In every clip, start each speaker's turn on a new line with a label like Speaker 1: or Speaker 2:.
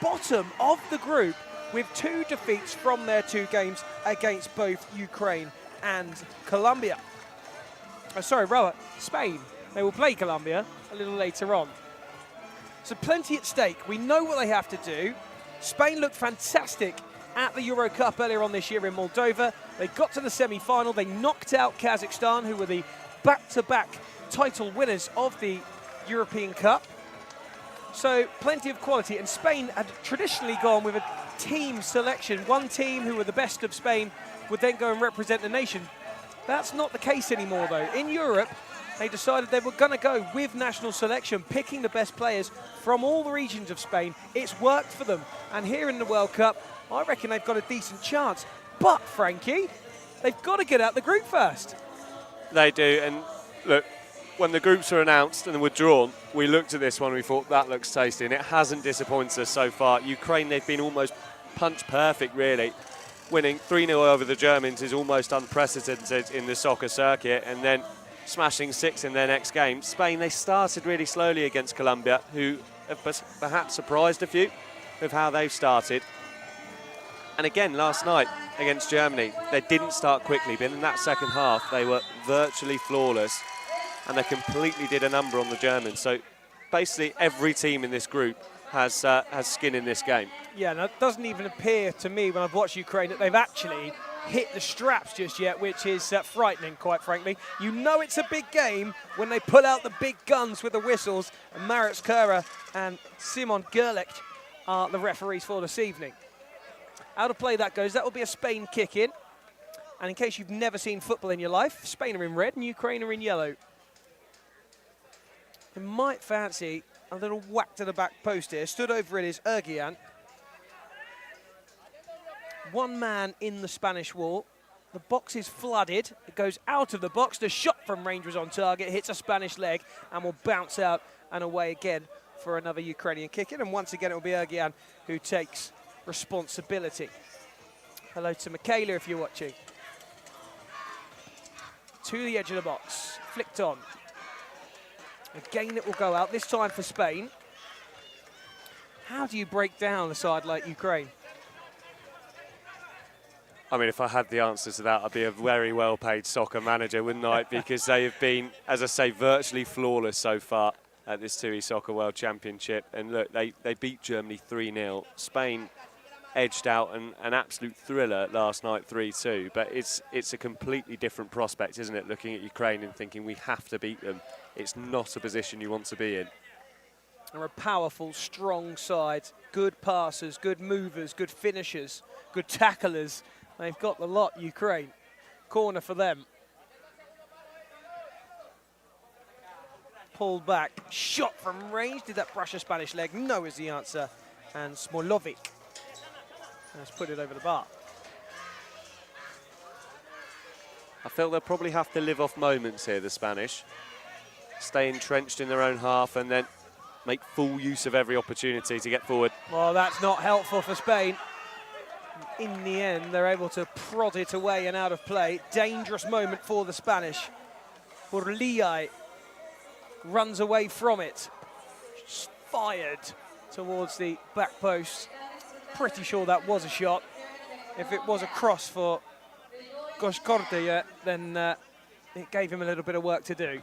Speaker 1: bottom of the group with 2 defeats from their 2 games against both Ukraine and Colombia. Spain. They will play Colombia a little later on. So plenty at stake. We know what they have to do. Spain looked fantastic at the Euro Cup earlier on this year in Moldova. They got to the semi-final. They knocked out Kazakhstan, who were the back-to-back title winners of the European Cup. So plenty of quality. And Spain had traditionally gone with a team selection. One team who were the best of Spain would then go and represent the nation. That's not the case anymore, though. In Europe, they decided they were going to go with national selection, picking the best players from all the regions of Spain. It's worked for them. And here in the World Cup, I reckon they've got a decent chance. But, Frankie, they've got to get out the group first.
Speaker 2: They do. And look, when the groups were announced and were drawn, we looked at this one and we thought, that looks tasty. And it hasn't disappointed us so far. Ukraine, they've been almost punch perfect, really. Winning 3-0 over the Germans is almost unprecedented in the soccer circuit. And then smashing 6 in their next game. Spain, they started really slowly against Colombia, who have perhaps surprised a few with how they've started. And again, last night against Germany, they didn't start quickly, but in that second half, they were virtually flawless, and they completely did a number on the Germans. So basically, every team in this group has skin in this game.
Speaker 1: Yeah, and it doesn't even appear to me when I've watched Ukraine that they've actually hit the straps just yet, which is frightening, quite frankly. You know it's a big game when they pull out the big guns with the whistles, and Maritz Kura and Simon Gerlich are the referees for this evening. Out of play that goes. That will be a Spain kick-in. And in case you've never seen football in your life, Spain are in red and Ukraine are in yellow. You might fancy a little whack to the back post here. Stood over it is Ergian. One man in the Spanish wall. The box is flooded. It goes out of the box. The shot from range was on target. Hits a Spanish leg and will bounce out and away again for another Ukrainian kick-in. And once again, it will be Ergian who takes responsibility. Hello to Michaela if you're watching. To the edge of the box. Flicked on. Again, it will go out. This time for Spain. How do you break down a side like Ukraine?
Speaker 2: I mean, if I had the answer to that, I'd be a very well-paid soccer manager, wouldn't I? Because they have been, as I say, virtually flawless so far at this TUI Soccer World Championship. And look, they beat Germany 3-0. Spain edged out an absolute thriller last night, 3-2. But it's a completely different prospect, isn't it, looking at Ukraine and thinking we have to beat them. It's not a position you want to be in.
Speaker 1: They're a powerful, strong side. Good passers, good movers, good finishers, good tacklers. They've got the lot, Ukraine. Corner for them. Pulled back, shot from range. Did that brush a Spanish leg? No is the answer. And Smolovic has put it over the bar.
Speaker 2: I feel they'll probably have to live off moments here, the Spanish. Stay entrenched in their own half and then make full use of every opportunity to get forward.
Speaker 1: Well, that's not helpful for Spain. In the end, they're able to prod it away and out of play. Dangerous moment for the Spanish. Urliai runs away from it. Just fired towards the back post. Pretty sure that was a shot. If it was a cross for Goshkordia, then it gave him a little bit of work to do.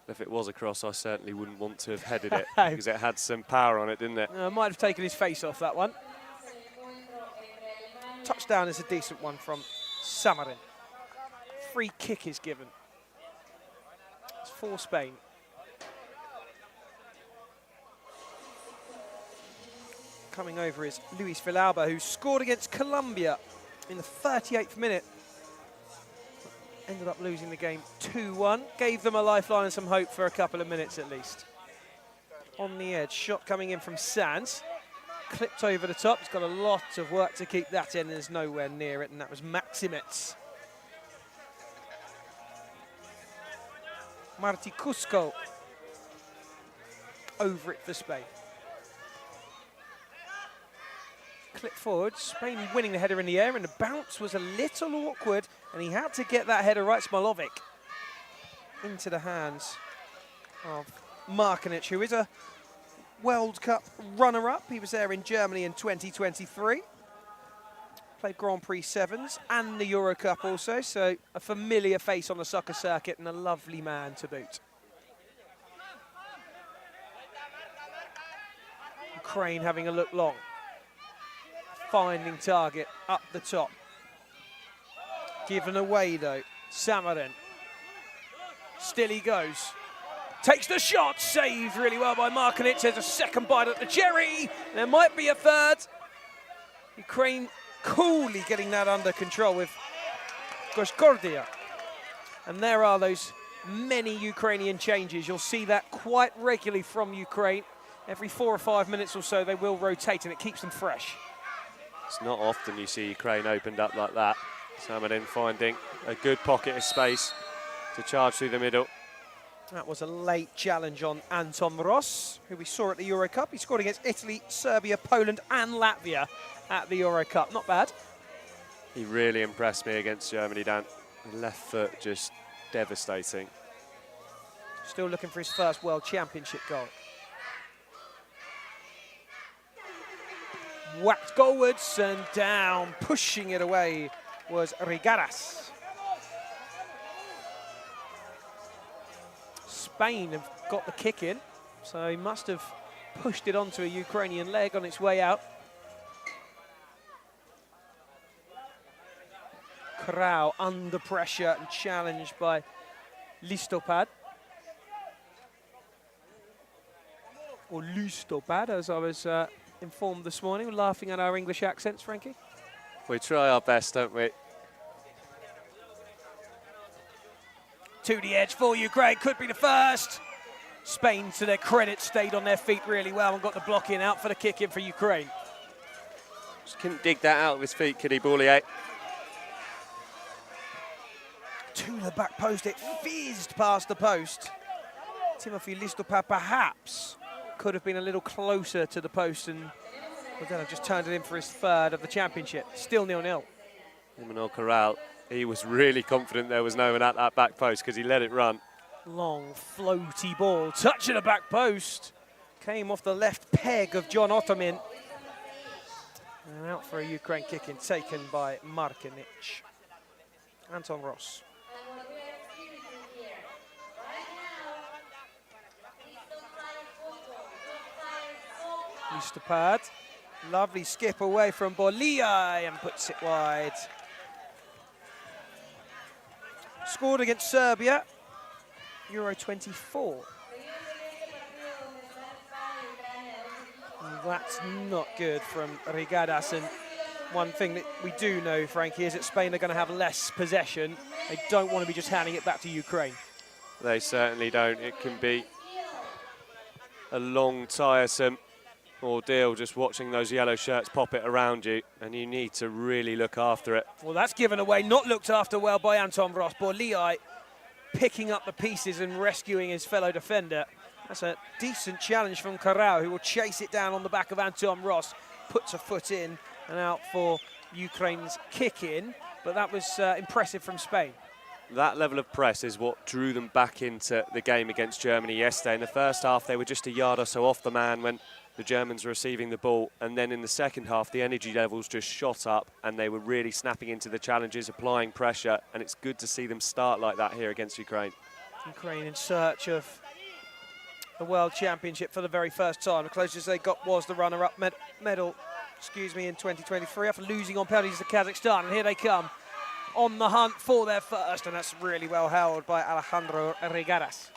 Speaker 2: If it was a cross, I certainly wouldn't want to have headed it because it had some power on it, didn't it?
Speaker 1: Might have taken his face off that one. Touchdown is a decent one from Samarin. Free kick is given. It's for Spain. Coming over is Luis Villalba, who scored against Colombia in the 38th minute. Ended up losing the game 2-1. Gave them a lifeline and some hope for a couple of minutes at least. On the edge, shot coming in from Sands. Clipped over the top. He's got a lot of work to keep that in. There's nowhere near it, and that was Maximets. Marti Cusco over it for Spain. Clip forward, Spain winning the header in the air, and the bounce was a little awkward, and he had to get that header right, Smolovic, into the hands of Markanic, who is a World Cup runner-up. He was there in Germany in 2023. Played Grand Prix Sevens and the Euro Cup also, so a familiar face on the soccer circuit and a lovely man to boot. Ukraine having a look long. Finding target up the top. Given away though, Samarin. Still he goes. Takes the shot, saved really well by Markanic. There's a second bite at the cherry. There might be a third. Ukraine coolly getting that under control with Goshkordia. And there are those many Ukrainian changes. You'll see that quite regularly from Ukraine. Every 4 or 5 minutes or so, they will rotate and it keeps them fresh.
Speaker 2: It's not often you see Ukraine opened up like that. Samarin finding a good pocket of space to charge through the middle.
Speaker 1: That was a late challenge on Anton Ross, who we saw at the Euro Cup. He scored against Italy, Serbia, Poland and Latvia at the Euro Cup. Not bad.
Speaker 2: He really impressed me against Germany, Dan. The left foot just devastating.
Speaker 1: Still looking for his first World Championship goal. Whacked goalwards and down, pushing it away was Rigaras. Spain have got the kick in, so he must have pushed it onto a Ukrainian leg on its way out. Krau under pressure and challenged by Listopad. Or Lustopad, as I was informed this morning. We're laughing at our English accents, Frankie.
Speaker 2: We try our best, don't we?
Speaker 1: To the edge for Ukraine, could be the first. Spain, to their credit, stayed on their feet really well and got the block in, out for the kick in for Ukraine.
Speaker 2: Just couldn't dig that out of his feet, could he, Boulier?
Speaker 1: To the back post, it fizzed past the post. Timothy Listopad perhaps could have been a little closer to the post and then just turned it in for his third of the championship. Still 0-0.
Speaker 2: Emmanuel Corral, he was really confident there was no one at that back post because he let it run.
Speaker 1: Long, floaty ball, touching the back post. Came off the left peg of John Otomin. And out for a Ukraine kick-in, taken by Markanic. Anton Ross. Listopad, lovely skip away from Bolia and puts it wide. Scored against Serbia, Euro 24. And that's not good from Rigadas. And one thing that we do know, Frankie, is that Spain are going to have less possession. They don't want to be just handing it back to Ukraine.
Speaker 2: They certainly don't. It can be a long, tiresome ordeal just watching those yellow shirts pop it around you, and you need to really look after it.
Speaker 1: Well, that's given away, not looked after well by Anton Ross. Borliai picking up the pieces and rescuing his fellow defender. That's a decent challenge from Carrao, who will chase it down on the back of Anton Ross, puts a foot in and out for Ukraine's kick in, but that was impressive from Spain.
Speaker 2: That level of press is what drew them back into the game against Germany yesterday. In the first half, they were just a yard or so off the man when the Germans were receiving the ball, and then in the second half the energy levels just shot up and they were really snapping into the challenges, applying pressure, and it's good to see them start like that here against Ukraine.
Speaker 1: Ukraine in search of the World Championship for the very first time. The closest they got was the runner-up medal in 2023 after losing on penalties to Kazakhstan, and here they come on the hunt for their first, and that's really well held by Alejandro Rigaras.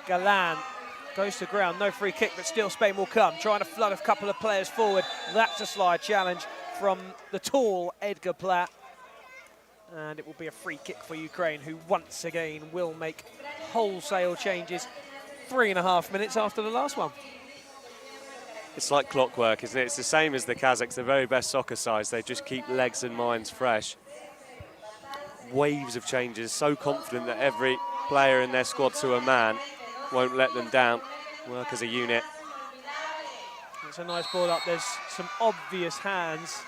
Speaker 1: Galan goes to ground, no free kick, but still Spain will come, trying to flood a couple of players forward. That's a slide challenge from the tall Edgar Platt. And it will be a free kick for Ukraine, who once again will make wholesale changes 3.5 minutes after the last one.
Speaker 2: It's like clockwork, isn't it? It's the same as the Kazakhs, the very best soccer sides. They just keep legs and minds fresh. Waves of changes, so confident that every player in their squad to a man won't let them down, work as a unit.
Speaker 1: It's a nice ball up. There's some obvious hands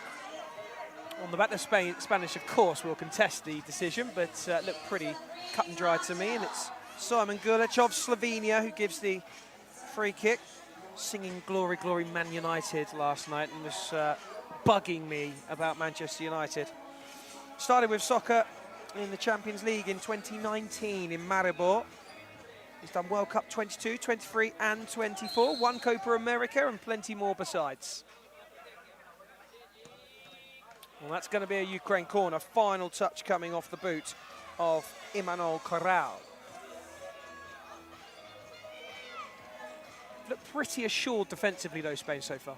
Speaker 1: On the back of Spanish, of course, will contest the decision, but looked pretty cut and dry to me. And it's Simon Gulic of Slovenia who gives the free kick, singing "Glory, Glory, Man United" last night, and was bugging me about Manchester United. Started with Socca in the Champions League in 2019 in Maribor. He's done World Cup 22, 23 and 24, won Copa America and plenty more besides. Well, that's going to be a Ukraine corner. Final touch coming off the boot of Imanol Corral. Look pretty assured defensively though, Spain, so far.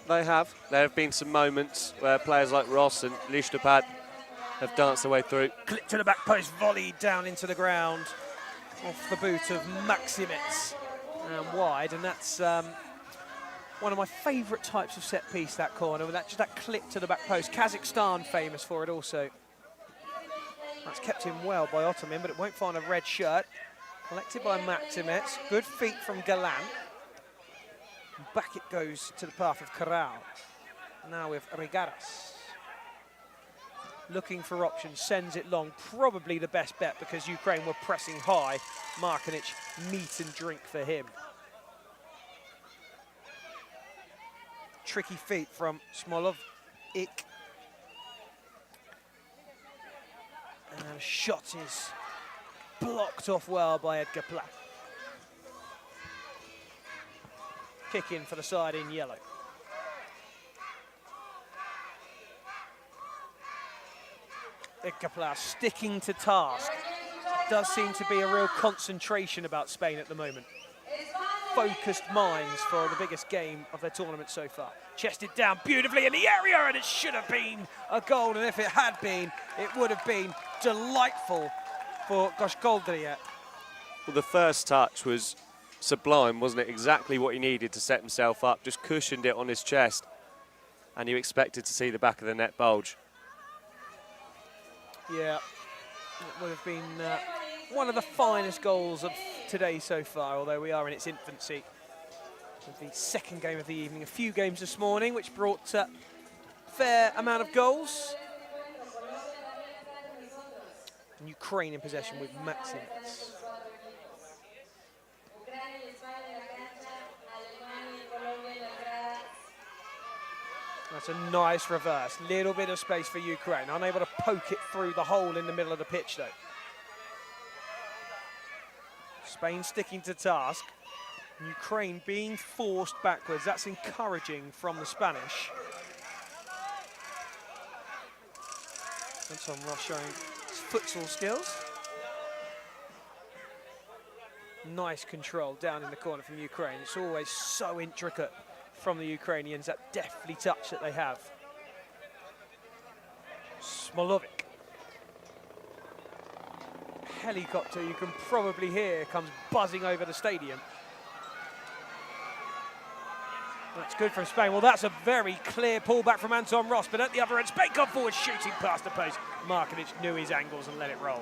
Speaker 2: They have. There have been some moments where players like Ross and Listopad have danced their way through.
Speaker 1: Clip to the back post, volleyed down into the ground off the boot of Maximets and wide, and that's one of my favourite types of set piece, that corner, with just that clip to the back post. Kazakhstan famous for it also. That's kept in well by Otomin, but it won't find a red shirt. Collected by Maximets. Good feet from Galan. And back it goes to the path of Corral. Now with Rigaras. Looking for options, sends it long. Probably the best bet because Ukraine were pressing high. Markanic, meat and drink for him. Tricky feet from Smolov. And a shot is blocked off well by Edgar Platt. Kick in for the side in yellow. Edgar Platt sticking to task. Does seem to be a real concentration about Spain at the moment. Focused minds for the biggest game of their tournament so far. Chested down beautifully in the area, and it should have been a goal, and if it had been, it would have been delightful for Goshgoldria.
Speaker 2: Well, the first touch was sublime, wasn't it? Exactly what he needed to set himself up, just cushioned it on his chest, and you expected to see the back of the net bulge.
Speaker 1: Yeah, it would have been one of the finest goals of today so far, although we are in its infancy. With the second game of the evening, a few games this morning, which brought a fair amount of goals. And Ukraine in possession with Maximets. That's a nice reverse. Little bit of space for Ukraine. Unable to poke it through the hole in the middle of the pitch, though. Spain sticking to task. Ukraine being forced backwards. That's encouraging from the Spanish. Anton Ross showing his futsal skills. Nice control down in the corner from Ukraine. It's always so intricate from the Ukrainians, that deftly touch that they have. Smolovic. Helicopter you can probably hear comes buzzing over the stadium. That's good from Spain. Well, that's a very clear pullback from Anton Ross, but at the other end, Spain got forward, shooting past the post. Markanic knew his angles and let it roll.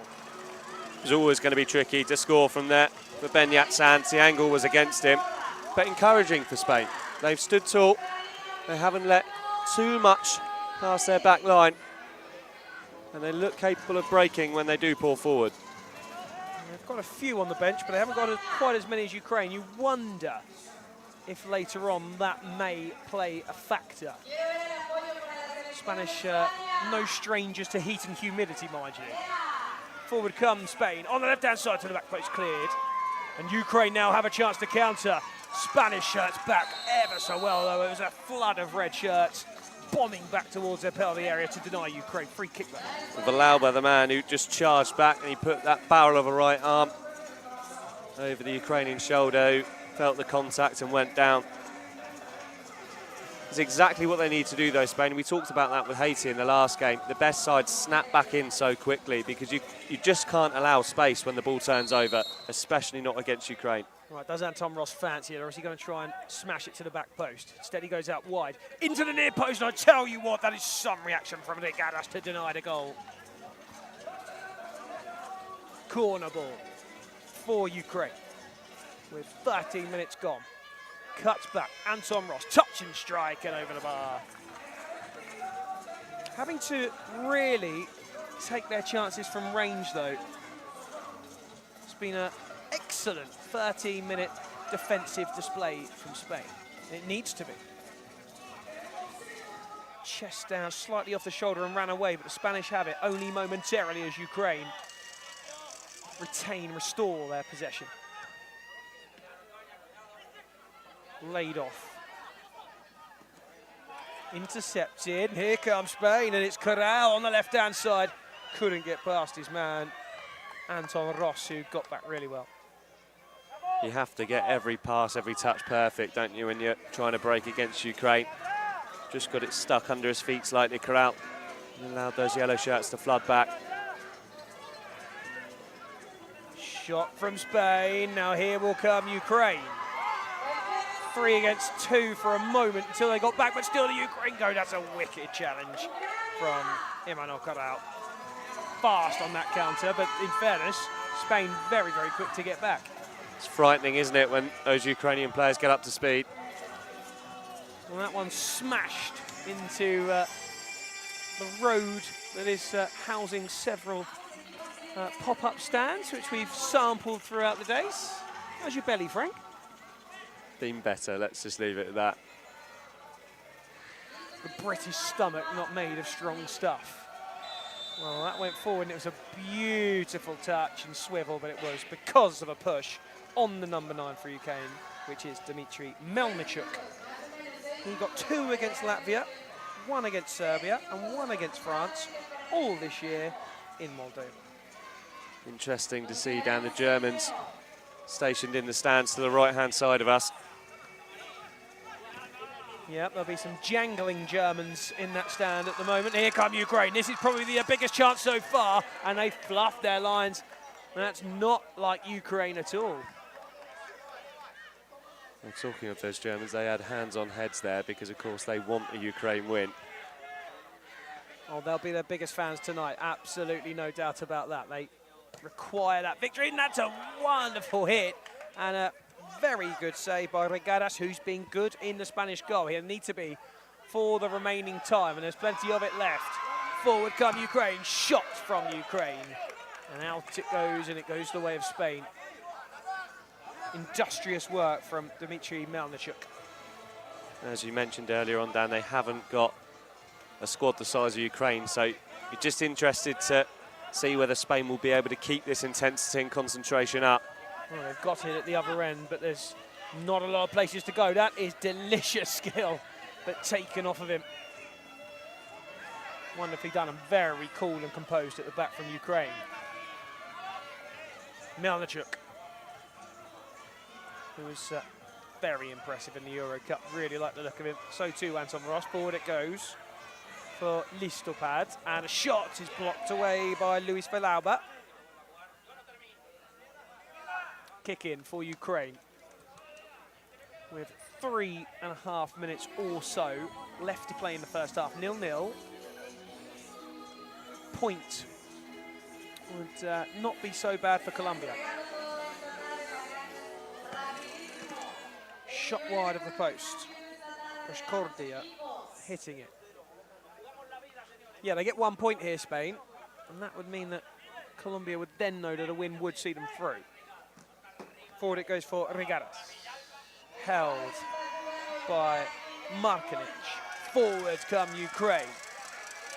Speaker 2: It was always going to be tricky to score from there for Benyat Sands. The angle was against him, but encouraging for Spain. They've stood tall. They haven't let too much past their back line, and they look capable of breaking when they do pull forward.
Speaker 1: They've got a few on the bench, but they haven't got quite as many as Ukraine. You wonder if later on that may play a factor. Spanish, no strangers to heat and humidity, mind you. Forward comes Spain. On the left-hand side to the back post, cleared. And Ukraine now have a chance to counter. Spanish shirts back ever so well, though. It was a flood of red shirts bombing back towards their penalty area to deny Ukraine. Free kick back.
Speaker 2: Valauba, the man who just charged back, and he put that barrel of a right arm over the Ukrainian shoulder, who felt the contact and went down. It's exactly what they need to do, though, Spain. We talked about that with Haiti in the last game. The best side snap back in so quickly because you just can't allow space when the ball turns over, especially not against Ukraine.
Speaker 1: Right, does Anton Ross fancy it, or is he going to try and smash it to the back post? Instead, he goes out wide, into the near post, and I tell you what, that is some reaction from Rigaras to deny the goal. Corner ball for Ukraine, with 13 minutes gone. Cuts back, Anton Ross, touch and strike, and over the bar. Having to really take their chances from range, though. It's been an excellent 13-minute defensive display from Spain. It needs to be. Chest down, slightly off the shoulder and ran away, but the Spanish have it only momentarily as Ukraine restore their possession. Laid off. Intercepted. Here comes Spain, and it's Corral on the left-hand side. Couldn't get past his man, Anton Ross, who got back really well.
Speaker 2: You have to get every pass, every touch perfect, don't you, when you're trying to break against Ukraine. Just got it stuck under his feet slightly, Corral. And allowed those yellow shirts to flood back.
Speaker 1: Shot from Spain. Now here will come Ukraine. 3 against 2 for a moment until they got back, but still the Ukraine go. That's a wicked challenge from Emmanuel Corral. Fast on that counter, but in fairness, Spain very, very quick to get back.
Speaker 2: It's frightening, isn't it, when those Ukrainian players get up to speed?
Speaker 1: Well, that one smashed into the road that is housing several pop-up stands, which we've sampled throughout the days. How's your belly, Frank?
Speaker 2: Been better, let's just leave it at that.
Speaker 1: The British stomach not made of strong stuff. Well, that went forward and it was a beautiful touch and swivel, but it was because of a push on the number 9 for Ukraine, which is Dmitry Melnichuk. He got 2 against Latvia, 1 against Serbia, and 1 against France, all this year in Moldova.
Speaker 2: Interesting to see down the Germans stationed in the stands to the right-hand side of us.
Speaker 1: Yep, there'll be some jangling Germans in that stand at the moment. Here come Ukraine. This is probably the biggest chance so far, and they fluffed their lines. And that's not like Ukraine at all.
Speaker 2: Well, talking of those Germans, they had hands on heads there because, of course, they want a Ukraine win.
Speaker 1: Oh, they'll be their biggest fans tonight. Absolutely no doubt about that. They require that victory, and that's a wonderful hit. And a very good save by Regadas, who's been good in the Spanish goal. He'll need to be for the remaining time, and there's plenty of it left. Forward come Ukraine, shot from Ukraine. And out it goes, and it goes the way of Spain. Industrious work from Dmitry Melnichuk.
Speaker 2: As you mentioned earlier on, Dan, they haven't got a squad the size of Ukraine, so you're just interested to see whether Spain will be able to keep this intensity and concentration up.
Speaker 1: Well, they've got it at the other end, but there's not a lot of places to go. That is delicious skill, but taken off of him. Wonderfully done and very cool and composed at the back from Ukraine. Melnichuk, who was very impressive in the Euro Cup. Really like the look of him. So too Anton Ross. Forward it goes for Listopad, and a shot is blocked away by Luis Vilauba. Kick in for Ukraine with 3.5 minutes or so left to play in the first half. 0-0. Point would not be so bad for Colombia. Shot wide of the post. Cordia hitting it. Yeah, they get 1 point here, Spain, and that would mean that Colombia would then know that a win would see them through. Forward it goes for Regadas. Held by Markanic. Forward come Ukraine.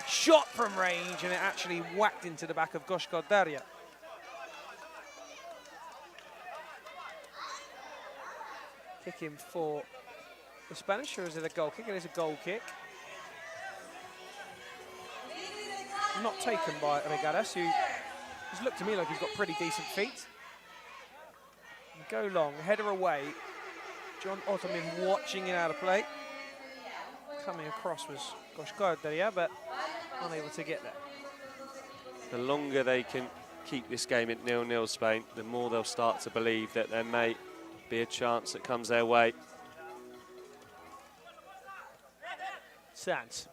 Speaker 1: Shot from range, and it actually whacked into the back of Goshko Daria. Kick in for the Spanish, or is it a goal kick? It is a goal kick. Not taken by Regadas, who has looked to me like he's got pretty decent feet. Go long, header away. John Ottoman watching it out of play. Coming across was Goshko, but unable to get there.
Speaker 2: The longer they can keep this game at 0-0, Spain, the more they'll start to believe that there may be a chance that comes their way.
Speaker 1: Sands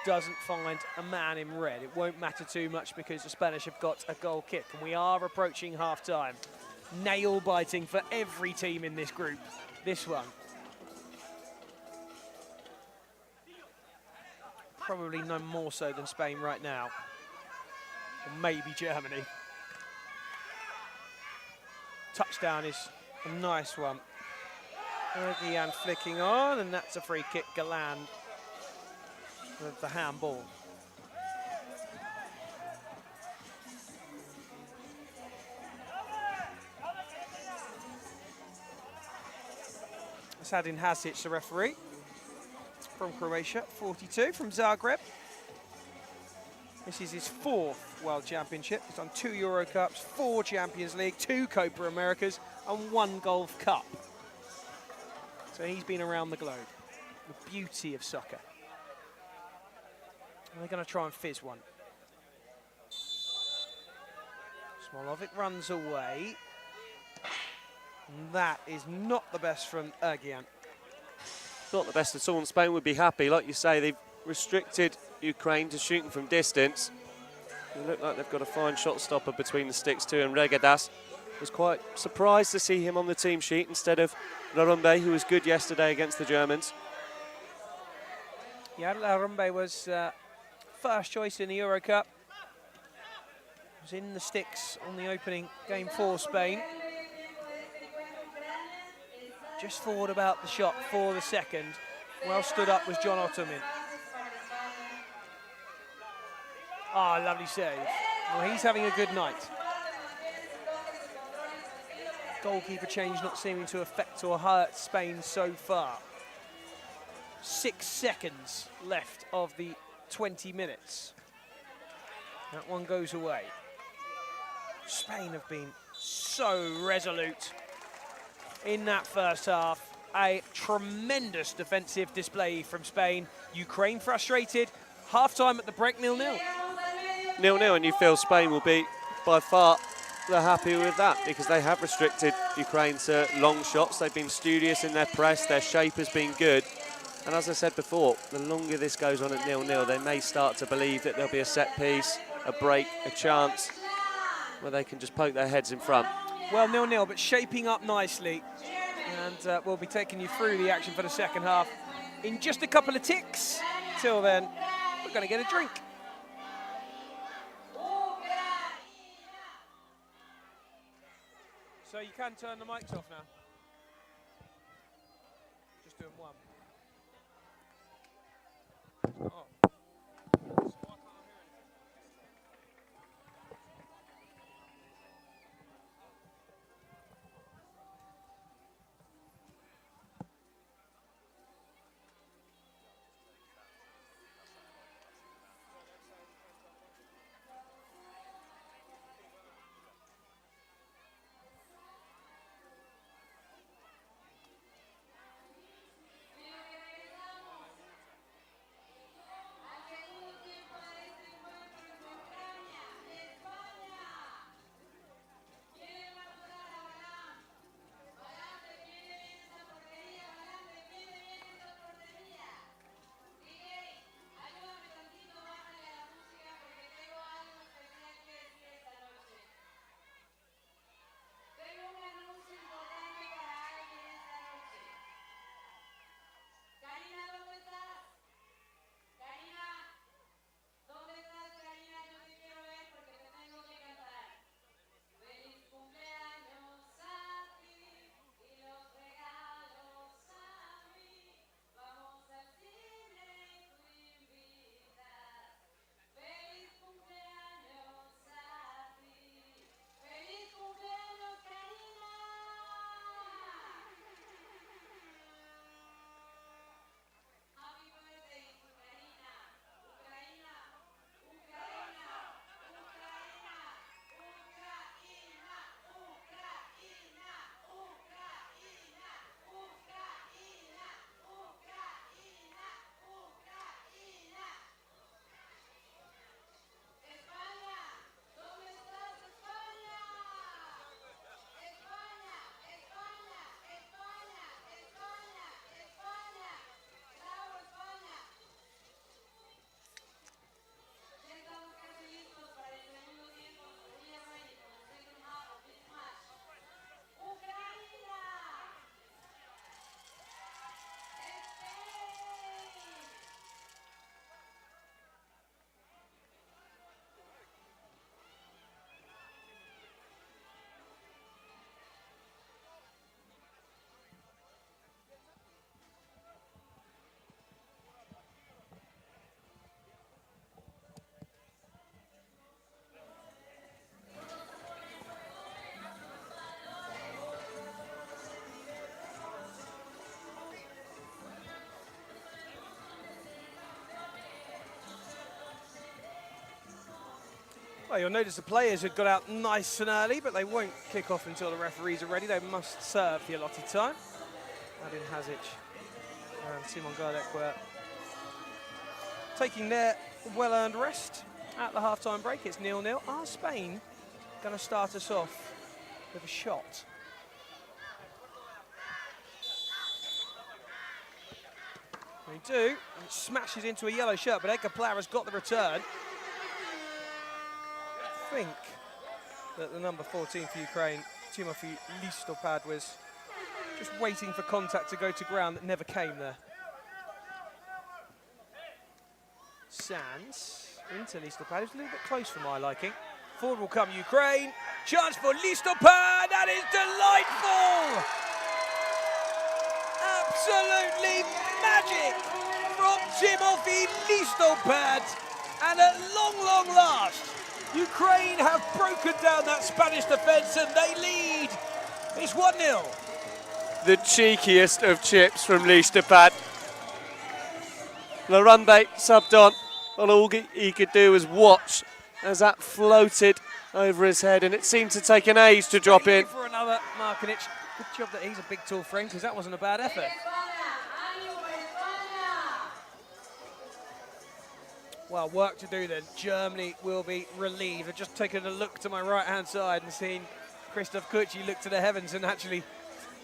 Speaker 1: doesn't find a man in red. It won't matter too much because the Spanish have got a goal kick, and we are approaching half-time. Nail-biting for every team in this group, this one. Probably no more so than Spain right now. Or maybe Germany. Touchdown is a nice one. Ergian flicking on, and that's a free kick. Galan with the handball. Sadin Hasic, the referee, from Croatia, 42, from Zagreb. This is his 4th World Championship. He's done 2 Euro Cups, 4 Champions League, 2 Copa Americas, and 1 Golf Cup. So he's been around the globe. The beauty of soccer. And they're going to try and fizz one. Smolovic runs away. And that is not the best from Ergian.
Speaker 2: Not the best at all, and Spain would be happy. Like you say, they've restricted Ukraine to shooting from distance. They look like they've got a fine shot stopper between the sticks too, and Regadas was quite surprised to see him on the team sheet instead of Larumbe, who was good yesterday against the Germans.
Speaker 1: Yeah, Larumbe was first choice in the Euro Cup. Was in the sticks on the opening game for Spain. Just forward about the shot for the second. Well stood up was John Ottoman. Ah, lovely save. Well, he's having a good night. Goalkeeper change not seeming to affect or hurt Spain so far. 6 seconds left of the 20 minutes. That one goes away. Spain have been so resolute in that first half. A tremendous defensive display from Spain. Ukraine frustrated. Half-time at the break, 0-0.
Speaker 2: 0-0, and you feel Spain will be by far the happier with that because they have restricted Ukraine to long shots. They've been studious in their press. Their shape has been good. And as I said before, the longer this goes on at 0-0, they may start to believe that there'll be a set piece, a break, a chance where they can just poke their heads in front.
Speaker 1: Well, 0-0, but shaping up nicely. And we'll be taking you through the action for the second half in just a couple of ticks. Till then, we're going to get a drink. So you can turn the mics off now. Just doing one. Oh. Well, you'll notice the players had got out nice and early, but they won't kick off until the referees are ready. They must serve the allotted time. Adin Hazic and Simon Gardek were taking their well-earned rest at the half-time break. It's 0-0. Are Spain going to start us off with a shot? They do. It smashes into a yellow shirt, but Edgar Plau has got the return. I think that the number 14 for Ukraine, Timofey Listopad, was just waiting for contact to go to ground that never came there. Sands into Listopad. It's a little bit close for my liking. Forward will come Ukraine. Chance for Listopad. That is delightful. Absolutely magic from Timofey Listopad. And at long last, Ukraine have broken down that Spanish defence and they lead. It's 1-0.
Speaker 2: The cheekiest of chips from Listopad. Larumbe subbed on. Well, all he could do was watch as that floated over his head, and it seemed to take an age to drop in.
Speaker 1: For another Markanic. Good job that he's a big, tall friend, because that wasn't a bad effort. Well, work to do then. Germany will be relieved. I've just taken a look to my right-hand side and seen Christoph Kutschi look to the heavens and actually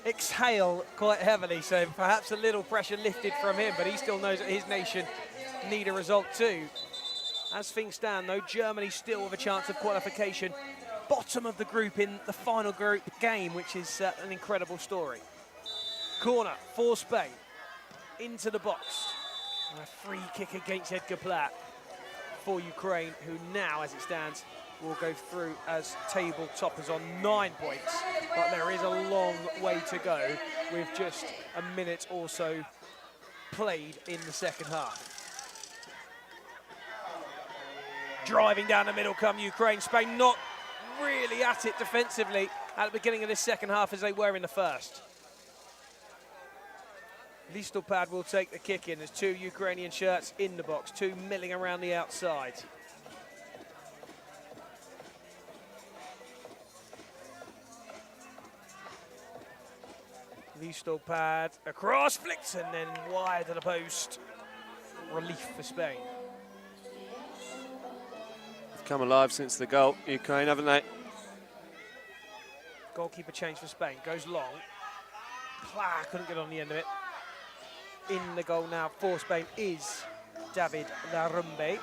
Speaker 1: exhale quite heavily. So perhaps a little pressure lifted from him, but he still knows that his nation need a result too. As things stand, though, Germany still with a chance of qualification. Bottom of the group in the final group game, which is an incredible story. Corner for Spain. Into the box. And a free kick against Edgar Plau for Ukraine, who now, as it stands, will go through as table toppers on 9 points. But there is a long way to go with just a minute or so played in the second half. Driving down the middle come Ukraine. Spain not really at it defensively at the beginning of this second half as they were in the first. Listopad will take the kick in. There's 2 Ukrainian shirts in the box, 2 milling around the outside. Listopad across, flicks, and then wide to the post. Relief for Spain.
Speaker 2: They've come alive since the goal, Ukraine, haven't they?
Speaker 1: Goalkeeper change for Spain, goes long. Plah, couldn't get on the end of it. In the goal now for Spain is David Larumbe.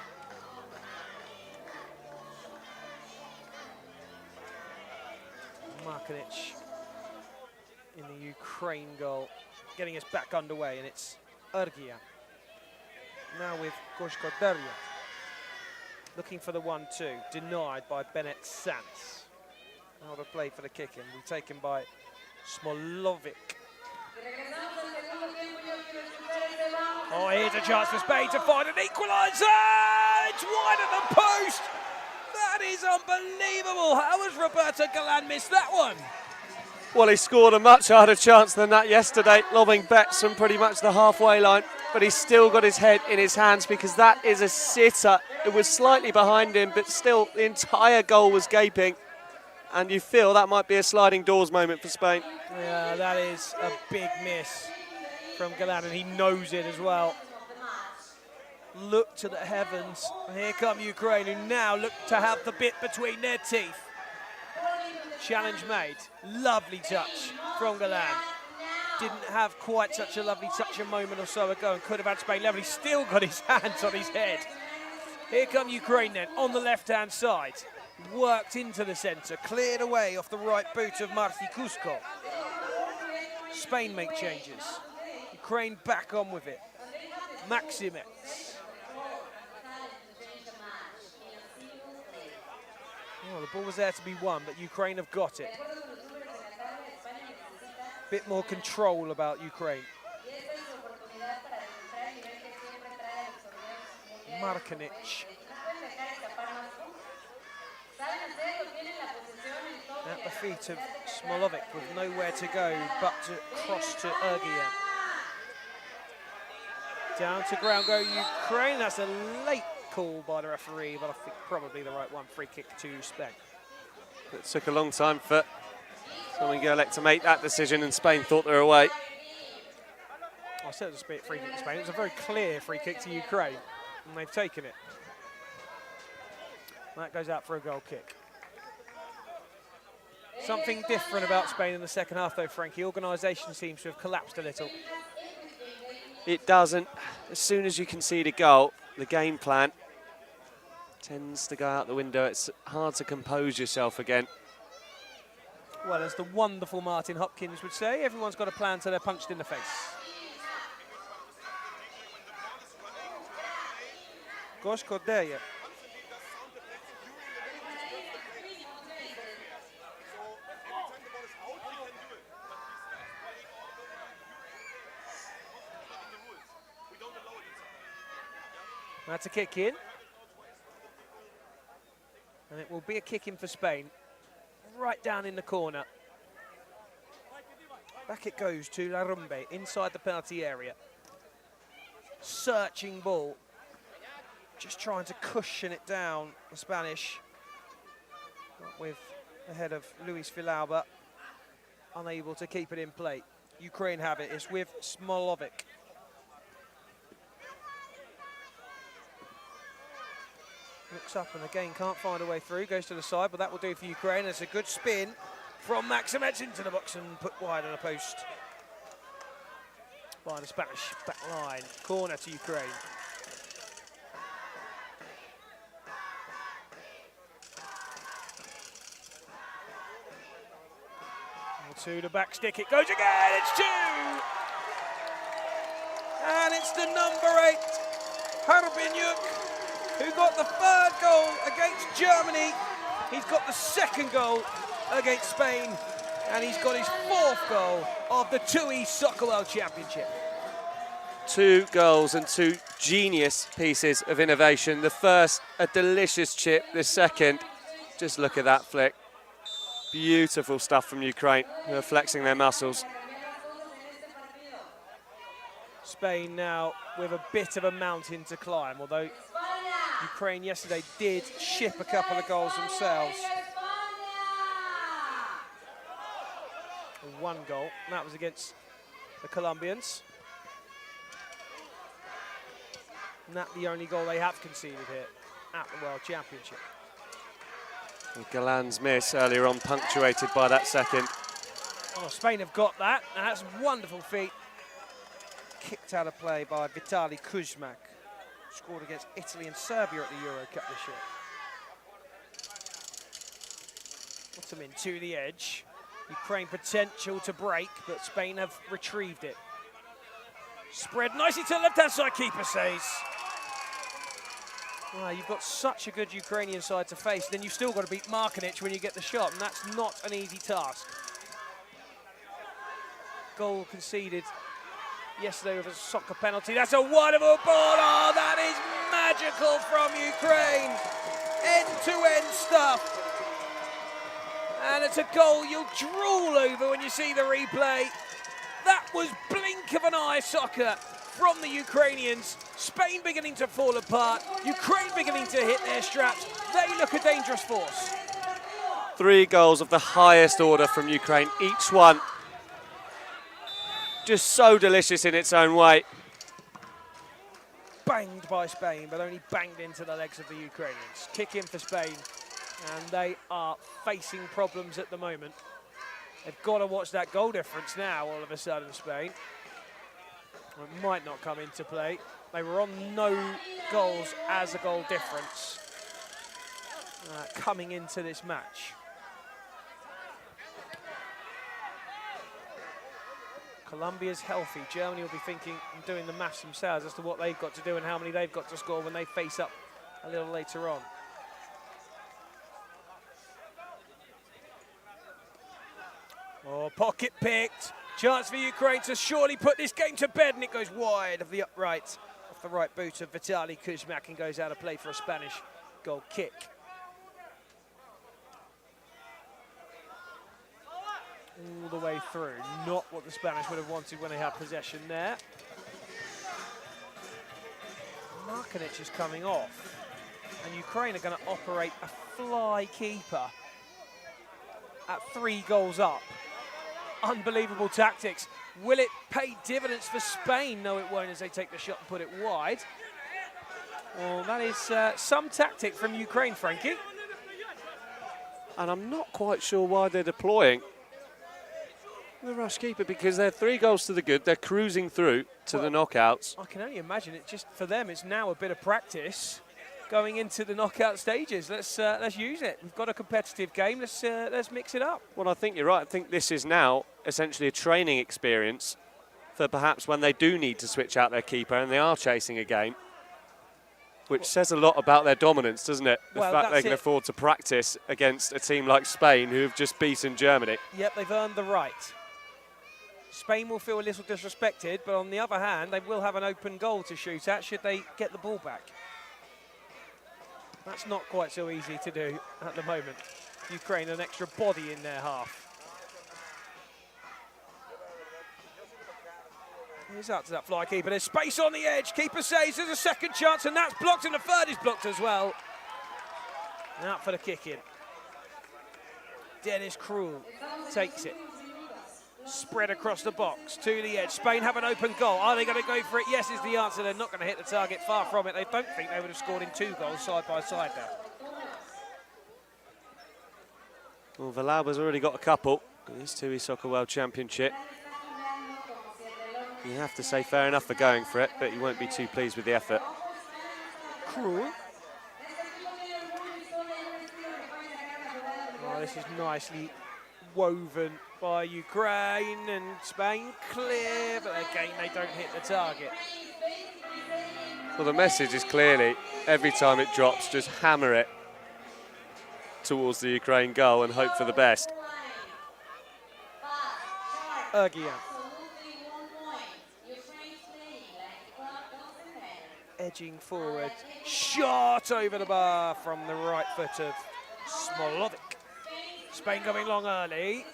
Speaker 1: Markanic in the Ukraine goal, getting us back underway, and it's Ergia. Now with Goshkodaria. Looking for the 1-2, denied by Bennett Sands. Now the play for the kick-in, will be taken by Smolovic. Oh, here's a chance for Spain to find an equaliser! It's wide at the post! That is unbelievable! How has Roberto Galan missed that one?
Speaker 2: Well, he scored a much harder chance than that yesterday, lobbing bets from pretty much the halfway line, but he's still got his head in his hands because that is a sitter. It was slightly behind him, but still the entire goal was gaping, and you feel that might be a sliding doors moment for Spain.
Speaker 1: Yeah, that is a big miss from Galan, and he knows it as well. Look to the heavens, and here come Ukraine, who now look to have the bit between their teeth. Challenge made, lovely touch from Galan. Didn't have quite such a lovely touch a moment or so ago and could have had Spain level. He's still got his hands on his head. Here come Ukraine then, on the left-hand side. Worked into the centre, cleared away off the right boot of Marti Cusco. Spain make changes. Ukraine back on with it. Maximets. Oh, the ball was there to be won, but Ukraine have got it. Bit more control about Ukraine. Markanic. At the feet of Smolovic with nowhere to go but to cross to Ergia. Down to ground go Ukraine. That's a late call by the referee, but I think probably the right one. Free kick to Spain.
Speaker 2: It took a long time for Tommy Gerlach to make that decision, and Spain thought they were away.
Speaker 1: I said it was a free kick to Spain. It was a very clear free kick to Ukraine, and they've taken it. That goes out for a goal kick. Something different about Spain in the second half, though, Frankie. Organisation seems to have collapsed a little.
Speaker 2: It doesn't. As soon as you concede a goal, the game plan tends to go out the window. It's hard to compose yourself again.
Speaker 1: Well, as the wonderful Martin Hopkins would say, everyone's got a plan till they're punched in the face. Goshko Deje. That's a kick in. And it will be a kick in for Spain. Right down in the corner. Back it goes to Larumbe inside the penalty area. Searching ball. Just trying to cushion it down, the Spanish. With the head of Luis Villalba. Unable to keep it in play. Ukraine have it. It's with Smolovic. Looks up and again can't find a way through. Goes to the side, but that will do for Ukraine. It's a good spin from Maximets into the box and put wide on a post by the Spanish back line. Corner to Ukraine. To the back stick, it goes again, it's 2! And it's the number 8, Harbinyuk, who got the 3rd goal against Germany. He's got the 2nd goal against Spain, and he's got his 4th goal of the TUI Soccer World Championship.
Speaker 2: 2 goals and 2 genius pieces of innovation. The first, a delicious chip. The second, just look at that flick. Beautiful stuff from Ukraine, who are flexing their muscles.
Speaker 1: Spain now with a bit of a mountain to climb, although Ukraine yesterday did ship a couple of goals themselves. 1 goal, and that was against the Colombians. And that's the only goal they have conceded here at the World Championship.
Speaker 2: Galan's miss earlier on punctuated by that second.
Speaker 1: Oh, Spain have got that, and that's a wonderful feat. Kicked out of play by Vitaly Kuzmak. Scored against Italy and Serbia at the Euro Cup this year. Puts them in to the edge. Ukraine potential to break, but Spain have retrieved it. Spread nicely to the left-hand side, keeper says. Well, you've got such a good Ukrainian side to face, then you've still got to beat Markanic when you get the shot, and that's not an easy task. Goal conceded yesterday with a soccer penalty. That's a wonderful ball. Oh, that is magical from Ukraine. End-to-end stuff. And it's a goal you'll drool over when you see the replay. That was blink of an eye soccer from the Ukrainians. Spain beginning to fall apart. Ukraine beginning to hit their straps. They look a dangerous force.
Speaker 2: 3 goals of the highest order from Ukraine, each one just so delicious in its own way.
Speaker 1: Banged by Spain, but only banged into the legs of the Ukrainians. Kick in for Spain, and they are facing problems at the moment. They've got to watch that goal difference now, all of a sudden, Spain. Well, it might not come into play. They were on no goals as a goal difference coming into this match. Colombia's healthy. Germany will be thinking and doing the maths themselves as to what they've got to do and how many they've got to score when they face up a little later on. Oh, pocket picked. Chance for Ukraine to surely put this game to bed, and it goes wide of the upright, off the right boot of Vitaly Kuzmak, and goes out of play for a Spanish goal kick. All the way through, not what the Spanish would have wanted when they had possession there. Markanic is coming off. And Ukraine are going to operate a fly keeper at 3 goals up. Unbelievable tactics. Will it pay dividends for Spain? No, it won't, as they take the shot and put it wide. Well, that is some tactic from Ukraine, Frankie.
Speaker 2: And I'm not quite sure why they're deploying the rush keeper, because they're 3 goals to the good. They're cruising through to the knockouts.
Speaker 1: I can only imagine it just for them. It's now a bit of practice going into the knockout stages. Let's use it. We've got a competitive game. Let's mix it up.
Speaker 2: Well, I think you're right. I think this is now essentially a training experience for perhaps when they do need to switch out their keeper and they are chasing a game, which says a lot about their dominance, doesn't it? The fact they can afford to practice against a team like Spain, who have just beaten Germany.
Speaker 1: Yep, they've earned the right. Spain will feel a little disrespected, but on the other hand, they will have an open goal to shoot at should they get the ball back. That's not quite so easy to do at the moment. Ukraine, an extra body in their half. He's out to that fly keeper. There's space on the edge. Keeper saves. There's a second chance, and that's blocked, and the third is blocked as well. And out for the kick in. Dennis Krul takes it. Spread across the box to the edge. Spain have an open goal. Are they going to go for it? Yes is the answer. They're not going to hit the target. Far from it. They don't think they would have scored in 2 goals side by side there.
Speaker 2: Well, Valauba's already got a couple. He's 2 Soccer World Championship. You have to say fair enough for going for it, but you won't be too pleased with the effort.
Speaker 1: Krul. Oh, this is nicely woven by Ukraine, and Spain clear, but again they don't hit the target.
Speaker 2: Well, the message is clearly, every time it drops, just hammer it towards the Ukraine goal and hope for the best.
Speaker 1: Ergian. Edging forward, shot over the bar from the right foot of Smolovic. Spain going long early.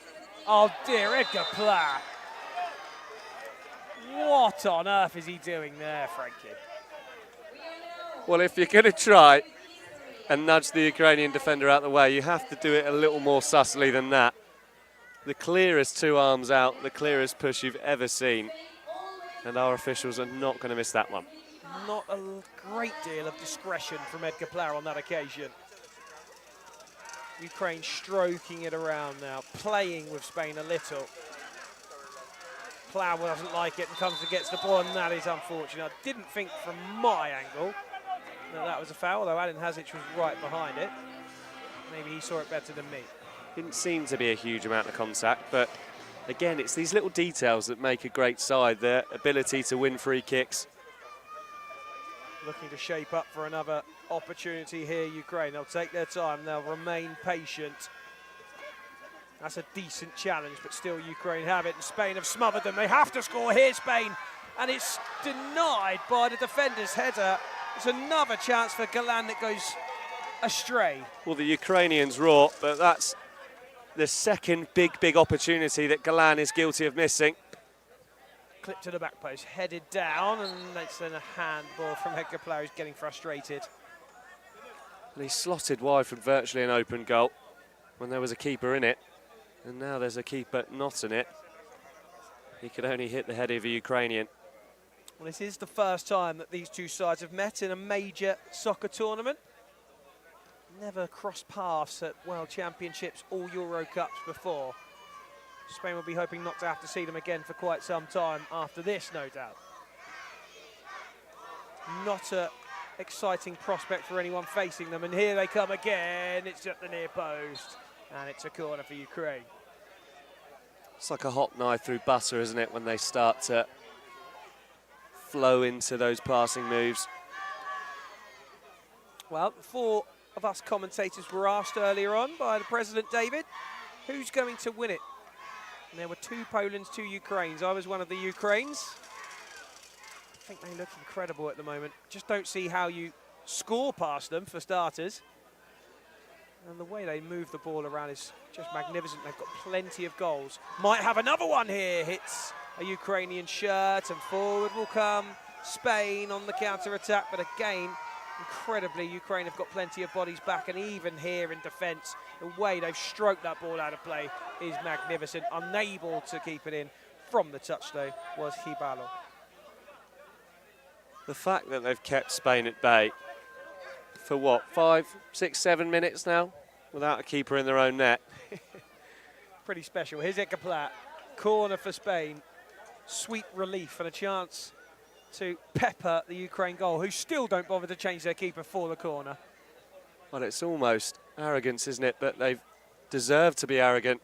Speaker 1: Oh dear, Edgar Pla. What on earth is he doing there, Frankie?
Speaker 2: Well, if you're going to try and nudge the Ukrainian defender out the way, you have to do it a little more sussily than that. The clearest 2 arms out, the clearest push you've ever seen. And our officials are not going to miss that one.
Speaker 1: Not a great deal of discretion from Edgar Pla on that occasion. Ukraine stroking it around now, playing with Spain a little. Pla doesn't like it and comes and gets the ball, and that is unfortunate. I didn't think from my angle that was a foul, although Alan Hazic was right behind it. Maybe he saw it better than me.
Speaker 2: Didn't seem to be a huge amount of contact, but again, it's these little details that make a great side. Their ability to win free kicks.
Speaker 1: Looking to shape up for another opportunity here, Ukraine. They'll take their time, they'll remain patient. That's a decent challenge, but still Ukraine have it, and Spain have smothered them. They have to score here, Spain, and it's denied by the defender's header. It's another chance for Galan that goes astray.
Speaker 2: Well, the Ukrainians roar, but that's the second big opportunity that Galan is guilty of missing.
Speaker 1: Clip to the back post, headed down, and it's then a handball from Edgar Pla, who's getting frustrated.
Speaker 2: And he slotted wide from virtually an open goal when there was a keeper in it, and now there's a keeper not in it. He could only hit the head of a Ukrainian.
Speaker 1: Well, this is the first time that these 2 sides have met in a major soccer tournament. Never crossed paths at World Championships or Euro Cups before. Spain will be hoping not to have to see them again for quite some time after this, no doubt. Not an exciting prospect for anyone facing them, and here they come again. It's at the near post, and it's a corner for Ukraine.
Speaker 2: It's like a hot knife through butter, isn't it, when they start to flow into those passing moves.
Speaker 1: Well, 4 of us commentators were asked earlier on by the President, David, who's going to win it? And there were 2 Polands, 2 Ukraines. I was one of the Ukraines. I think they look incredible at the moment. Just don't see how you score past them, for starters. And the way they move the ball around is just magnificent. They've got plenty of goals. Might have another one here. Hits a Ukrainian shirt, and forward will come Spain on the counter-attack. But again, Incredibly, Ukraine have got plenty of bodies back, and even here in defence, the way they've stroked that ball out of play is magnificent. Unable to keep it in from the touch, though, was Hibalo.
Speaker 2: The fact that they've kept Spain at bay for what, 5, 6, 7 minutes now without a keeper in their own net.
Speaker 1: Pretty special. Here's Ekaplat. Corner for Spain. Sweet relief and a chance to pepper the Ukraine goal, who still don't bother to change their keeper for the corner.
Speaker 2: Well, it's almost arrogance, isn't it? But they've deserved to be arrogant.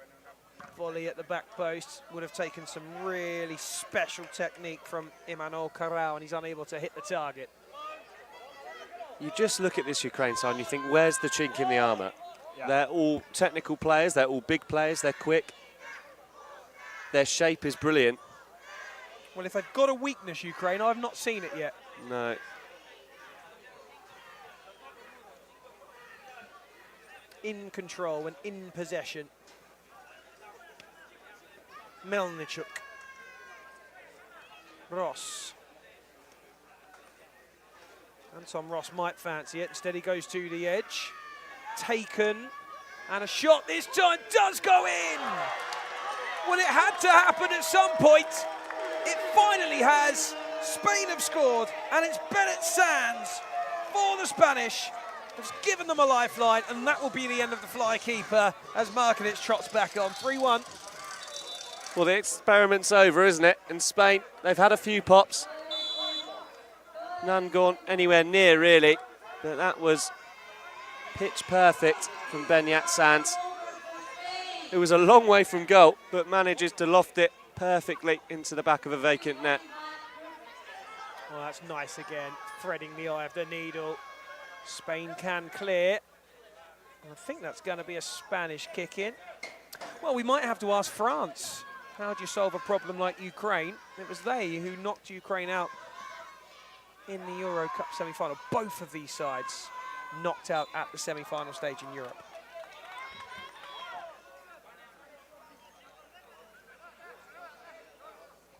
Speaker 1: Volley at the back post would have taken some really special technique from Emmanuel Carrao, and he's unable to hit the target.
Speaker 2: You just look at this Ukraine side and you think, where's the chink in the armour?
Speaker 1: Yeah.
Speaker 2: They're all technical players, they're all big players, they're quick. Their shape is brilliant.
Speaker 1: Well, if they've got a weakness, Ukraine, I've not seen it yet.
Speaker 2: No.
Speaker 1: In control and in possession. Melnichuk. Ross. Anton Ross might fancy it. Instead, he goes to the edge. Taken. And a shot this time does go in. Well, it had to happen at some point. It finally has. Spain have scored, and it's Bennett Sands for the Spanish. Has given them a lifeline, and that will be the end of the fly keeper as Markovic trots back on. 3-1.
Speaker 2: Well, the experiment's over, isn't it? In Spain, they've had a few pops. None gone anywhere near, really. But that was pitch perfect from Bennett Sands. It was a long way from goal, but manages to loft it perfectly into the back of a vacant net.
Speaker 1: Well, that's nice again, threading the eye of the needle. Spain can clear. I think that's going to be a Spanish kick in. Well, we might have to ask France. How do you solve a problem like Ukraine? It was they who knocked Ukraine out in the Euro Cup semi-final. Both of these sides knocked out at the semi-final stage in Europe.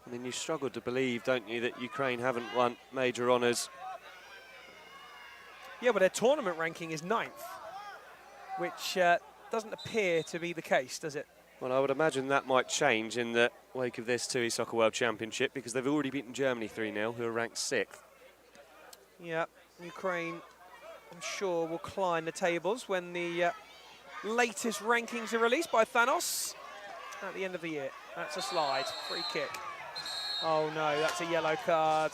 Speaker 2: I mean, you struggle to believe, don't you, that Ukraine haven't won major honours.
Speaker 1: Yeah, but their tournament ranking is 9th, which doesn't appear to be the case, does it?
Speaker 2: Well, I would imagine that might change in the wake of this TUI Soccer World Championship, because they've already beaten Germany 3-0, who are ranked 6th.
Speaker 1: Yeah, Ukraine, I'm sure, will climb the tables when the latest rankings are released by Thanos at the end of the year. That's a slide, free kick. Oh no, that's a yellow card.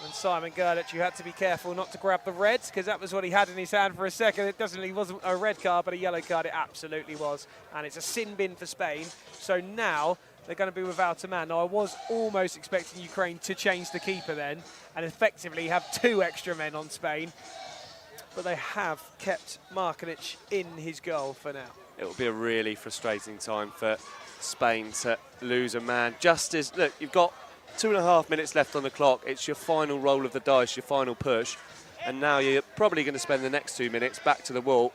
Speaker 1: And Simon Gerlich, you had to be careful not to grab the red, because that was what he had in his hand for a second. It wasn't a red card, but a yellow card. It absolutely was. And it's a sin bin for Spain. So now they're going to be without a man. Now, I was almost expecting Ukraine to change the keeper then and effectively have 2 extra men on Spain. But they have kept Markovic in his goal for now.
Speaker 2: It will be a really frustrating time for Spain to lose a man. Just as, look, you've got 2.5 minutes left on the clock. It's your final roll of the dice, your final push. And now you're probably going to spend the next 2 minutes back to the wall,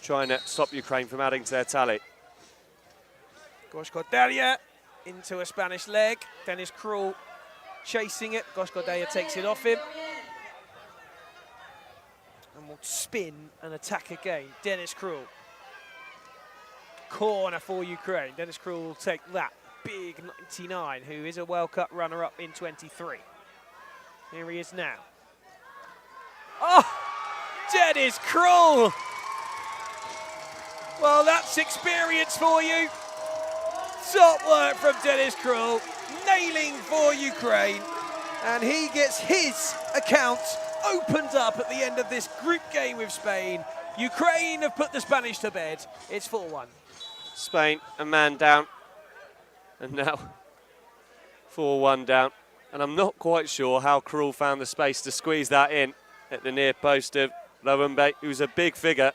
Speaker 2: trying to stop Ukraine from adding to their tally.
Speaker 1: Goshkodelia into a Spanish leg. Dennis Krul chasing it. Goshkodelia takes it off him. And will spin and attack again. Dennis Krul. Corner for Ukraine. Dennis Krul will take that. Big 99, who is a World Cup runner-up in 23. Here he is now. Oh, Dennis Krul! Well, that's experience for you. Top work from Dennis Krul, nailing for Ukraine. And he gets his account opened up at the end of this group game with Spain. Ukraine have put the Spanish to bed. It's 4-1.
Speaker 2: Spain, a man down. And now 4-1 down. And I'm not quite sure how Krul found the space to squeeze that in at the near post of Lawumbe, who's a big figure.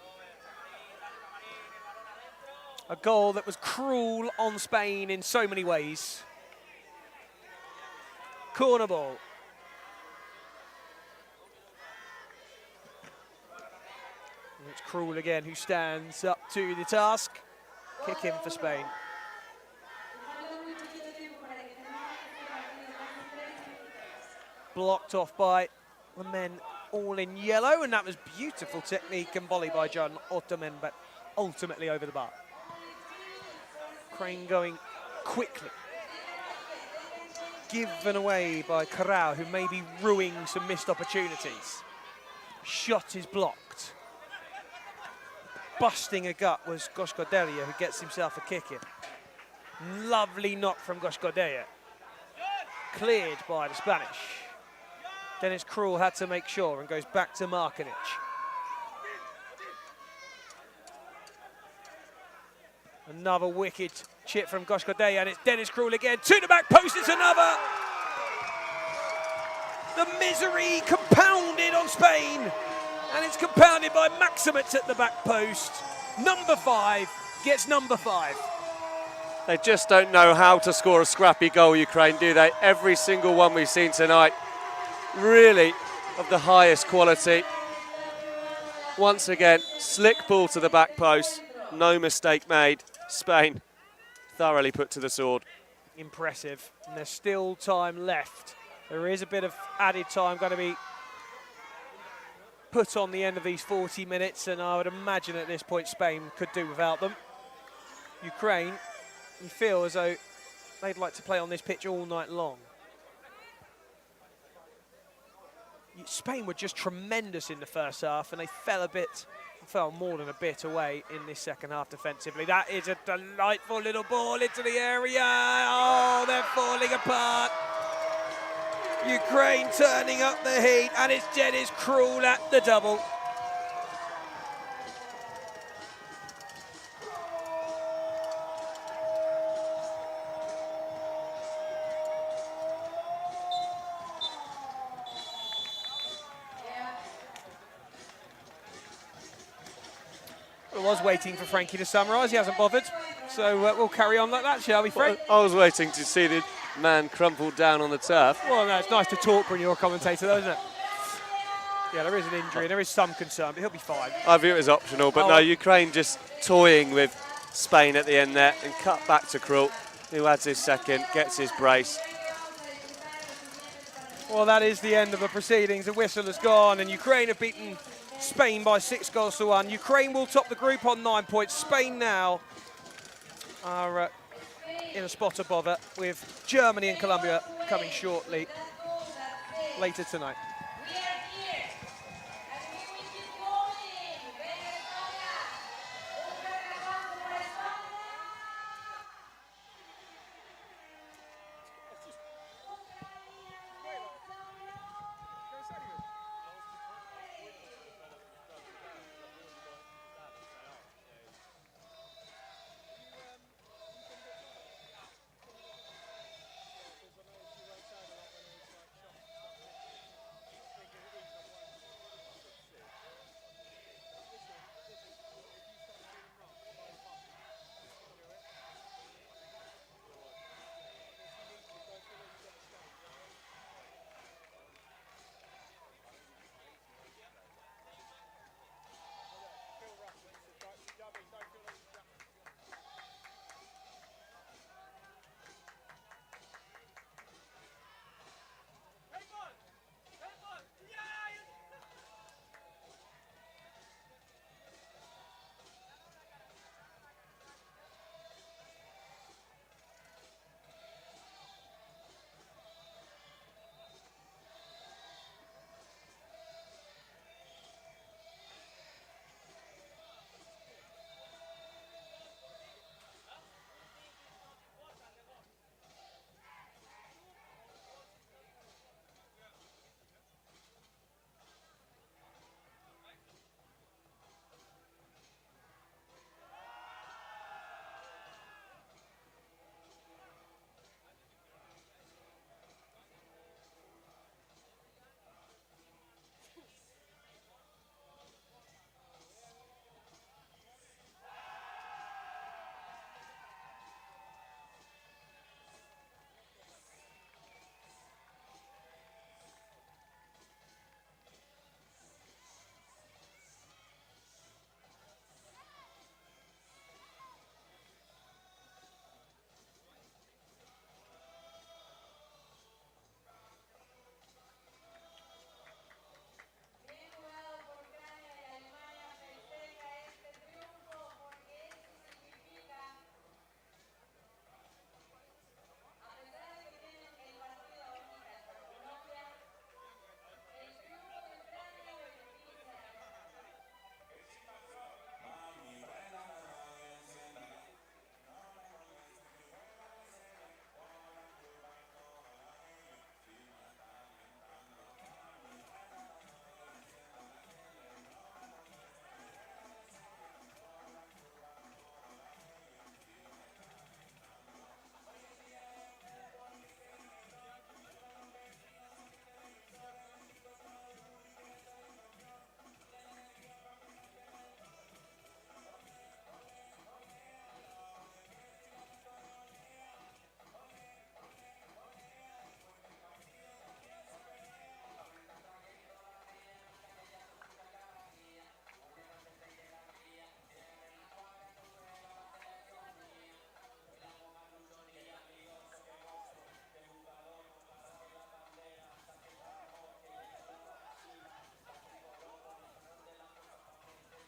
Speaker 1: A goal that was cruel on Spain in so many ways. Corner ball. And it's Krul again who stands up to the task. Kick in for Spain. Blocked off by The men all in yellow, and that was beautiful technique and volley by John Ottoman, but ultimately over the bar. Crane going quickly. Given away by Corral, who may be ruining some missed opportunities. Shot is blocked. Busting a gut was Goshkodelia, who gets himself a kick in. Lovely knock from Goshkodelia. Cleared by the Spanish. Dennis Krul had to make sure and goes back to Markanic. Another wicked chip from Goshkodelia, and it's Dennis Krul again. To the back post, it's another! The misery compounded on Spain, and it's compounded by Maximitz at the back post. Number 5 gets number 5.
Speaker 2: They just don't know how to score a scrappy goal, Ukraine, do they? Every single one we've seen tonight, really of the highest quality. Once again, slick ball to the back post, no mistake made. Spain thoroughly put to the sword.
Speaker 1: Impressive, and there's still time left. There is a bit of added time going to be put on the end of these 40 minutes, and I would imagine at this point Spain could do without them. Ukraine, you feel as though they'd like to play on this pitch all night long. Spain were just tremendous in the first half, and they fell more than a bit away in this second half defensively. That is a delightful little ball into the area. Oh, they're falling apart. Ukraine turning up the heat, and it's Dennis Krul at the double. I was waiting for Frankie to summarise. He hasn't bothered. So we'll carry on like that, shall we, Frank?
Speaker 2: I was waiting to see the man crumpled down on the turf.
Speaker 1: Well, no, it's nice to talk when you're a commentator, though, isn't it? Yeah, there is an injury and there is some concern, but he'll be fine.
Speaker 2: I view it as optional, but no, Ukraine just toying with Spain at the end there and cut back to Krul, who adds his second, gets his brace.
Speaker 1: Well, that is the end of the proceedings. The whistle has gone, and Ukraine have beaten Spain by 6-1. Ukraine will top the group on 9 points. Spain now are in a spot above it, with Germany and Colombia coming shortly later tonight.